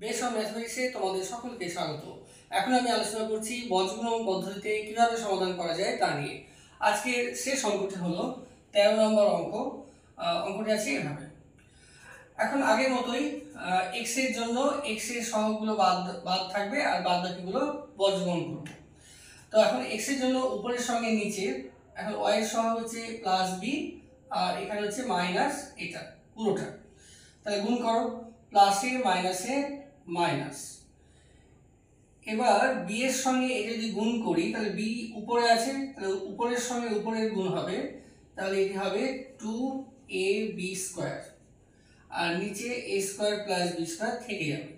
Base of ম্যাথমেটিক্সে তোমাদের সকলকে স্বাগত। এখন আমি আলোচনা করছি বজ্রগুণন পদ্ধতিতে কিভাবে সমাধান করা যায় তা নিয়ে। আজকের শেষ অঙ্কটি হলো 13 নম্বর অঙ্ক। অঙ্কটি আছে এভাবে। এখন আগের মতোই x এর জন্য x এর সহগগুলো বাদ থাকবে আর বাদ বাকিগুলো বজ্রগুণন করব। তো এখন x এর জন্য উপরের সঙ্গে নিচে, এখন y এর সহগ হচ্ছে প্লাস বি আর এখানে হচ্ছে মাইনাস এটা পুরোটা। তাহলে গুণ করো, প্লাসে মাইনাসে মাইনাস। এবার বি এর সঙ্গে এটা যদি গুণ করি তাহলে বি উপরে আছে, তাহলে উপরের সঙ্গে উপরের গুণ হবে, তাহলে এটি হবে 2ab স্কয়ার আর নিচে a square plus b square থেকে যাবে।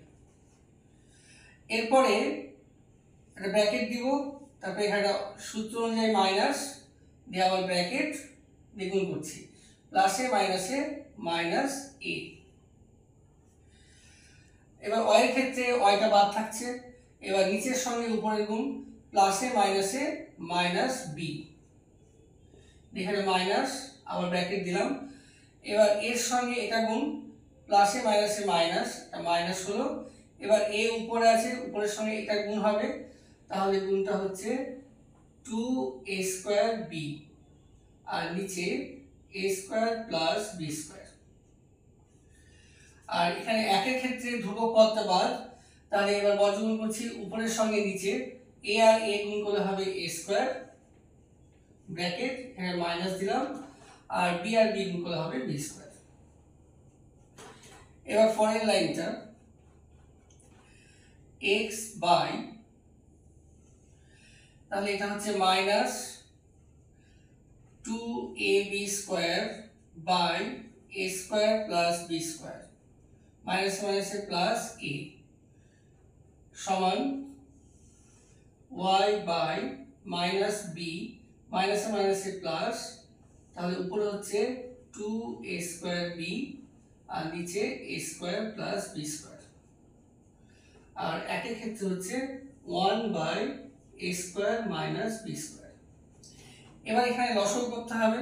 এরপরে একটা ব্র্যাকেট দিব, তারপরে এখানে সূত্র অনুযায়ী মাইনাস দিয়ে আবার ব্র্যাকেট দিয়ে গুণ করছি, প্লাসে মাইনাসে মাইনাস a। এবার y এর ক্ষেত্রে yটা বাদ থাকছে, এবার নিচের সঙ্গে উপরের গুণ, প্লাসে মাইনাসে মাইনাস b, এখানে মাইনাস আবার ব্র্যাকেট দিলাম। এবার এর সঙ্গে এটা গুণ, প্লাসে মাইনাসে মাইনাস, মাইনাস হলো। এবার a উপরে আছে, উপরের সঙ্গে এটা গুণ হবে, তাহলে গুণটা হচ্ছে 2a স্কয়ার b আর নিচে a square plus b square. আর এখানে একের ক্ষেত্রে ধ্রুবক পদটা বাদ, তাহলে এবার বজ্রগুণ করছি উপরের সঙ্গে নিচে, a আর a গুণ করলে হবে a স্কয়ার, ব্র্যাকেট এখানে মাইনাস দিলাম, আর b আর b গুণ করলে হবে b স্কয়ার। এবার পরের লাইনটা x বাই, তাহলে এটা হচ্ছে minus 2ab square by a square plus b square, minus মাইনাসে প্লাস a সমান y বাই মাইনাস b, মাইনাসে মাইনাসে প্লাস, তাহলে উপরে হচ্ছে 2a স্কয়ার b আর নিচে a square plus b square. আর একের ক্ষেত্রে হচ্ছে 1 by a square minus b square. এবার এখানে লসাগু করতে হবে,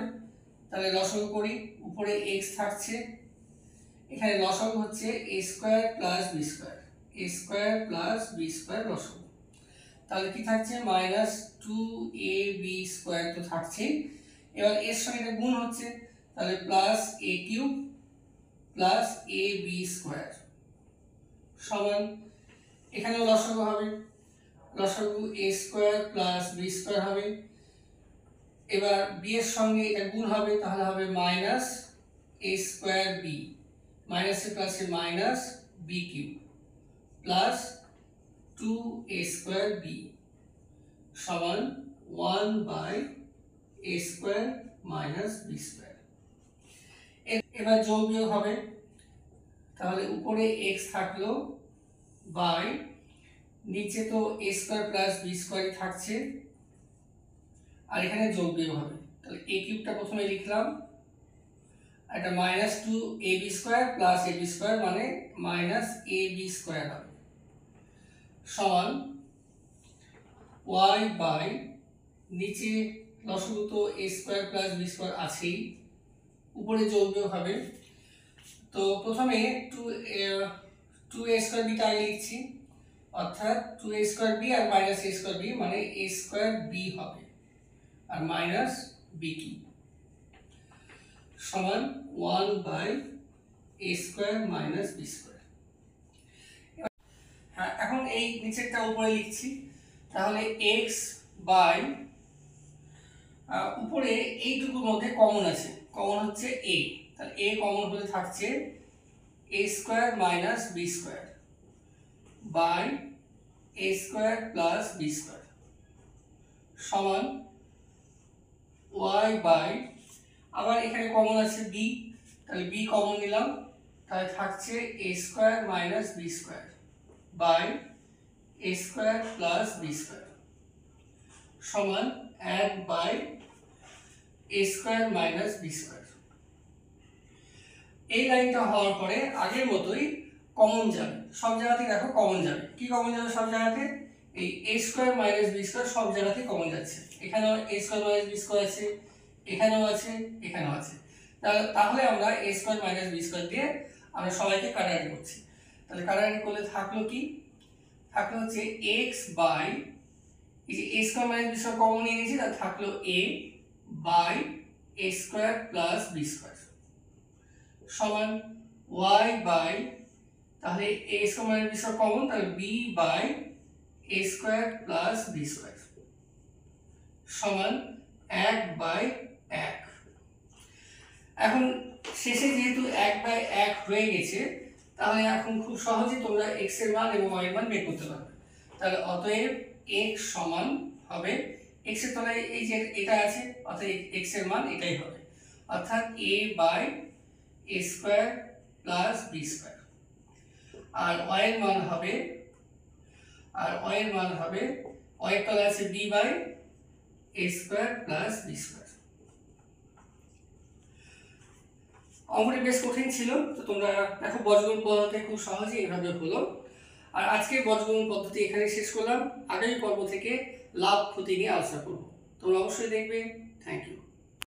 তাহলে লসাগু করি, উপরে x থাকছে, এখানে লসাগু হচ্ছে a square plus b square, a square plus b square লসাগু। তাহলে কি থাকছে, মাইনাস 2ab স্কয়ার তো থাকছে। এবার এর সঙ্গে এটা গুণ হচ্ছে, তাহলে plus a cube plus ab square সমান, এখানে লসাগু হবে, লসাগু a square plus b square হবে। এবার b এর সঙ্গে এটা গুণ হবে, তাহলে হবে মাইনাস a স্কয়ার b, মাইনাসে প্লাসে minus b cube plus 2a square b সমান 1 by a square minus b square. এবার যোগ বিয়োগ হবে, তাহলে উপরে x থাকলো বাই নিচে তো a square plus b square থাকছে, আর এখানে যোগ বিয়োগ হবে, তাহলে a কিউবটা প্রথমে লিখলাম, এটা minus 2ab square plus ab square মানে মাইনাস ab স্কয়ার হবে সমান y বাই নিচে লসাগু তো a square plus b square আছেই, উপরে যোগ বিয়োগ হবে। তো প্রথমে 2a স্কয়ার b টা আগে লিখছি, অর্থাৎ 2a স্কয়ার b আর মাইনাস a স্কয়ার b মানে a স্কয়ার b হবে আর মাইনাস b কিউব সমান 1 by a square minus b square. হ্যাঁ, এখন এই নিচেরটা উপরে লিখছি, তাহলে x বাই উপরে এইটুকুর মধ্যে কমন আছে, কমন হচ্ছে a, তাহলে a কমন হলে থাকছে a square minus b square by a square plus b square সমান y বাই, আবার এখানে কমন আছে b, তাহলে b কমন নিলাম, তাহলে থাকছে a square minus b square by a square plus b square সমান 1 by a square minus b square. এই লাইনটা হওয়ার পরে আগের মতোই কমন যাবে, সব জায়গাতেই দেখো কমন যাবে। কি কমন যাবে সব জায়গাতে, এই a square minus b square সব জায়গাতেই কমন যাচ্ছে, এখানেও a square minus b square আছে, এখানেও আছে, এখানেও আছে। তাহলে আমরা a square minus b square দিয়ে আমরা সবাইকে কাটাকাটি করছি, তাহলে কাটাকাটি করলে থাকলো কি, থাকলো হচ্ছে এক্স বাই, এই যে A square minus B square common নিয়ে নিয়েছি, তাহলে থাকলো A by A square plus B square সমান ওয়াই বাই, তাহলে A square minus B square common, তাহলে B by A square plus B square সমান 1/1। এখন শেষে যেহেতু 1/1 হয়ে গেছে, তাহলে এখন খুব সহজেই তোমরা x এর মান এবং y এর মান বের করতে পারবে। তাহলে অতএব x সমান হবে, x এর তলায় এই যে এটা আছে, অর্থাৎ x এর মান এটাই হবে, অর্থাৎ a by a square plus b square. আর y এর মান হবে, y এর তলায় আছে b by a square plus b square. অঙ্কটি বেশ কঠিন ছিল, তো তোমরা দেখো বর্গমূল পদ্ধতি খুব সহজেই এভাবে হলো। আর আজকে বর্গমূল পদ্ধতি এখানে শেষ করলাম, আগামী পর্ব থেকে লাভ ক্ষতি নিয়ে আলোচনা করব। তোমরা অবশ্যই দেখবে। Thank you.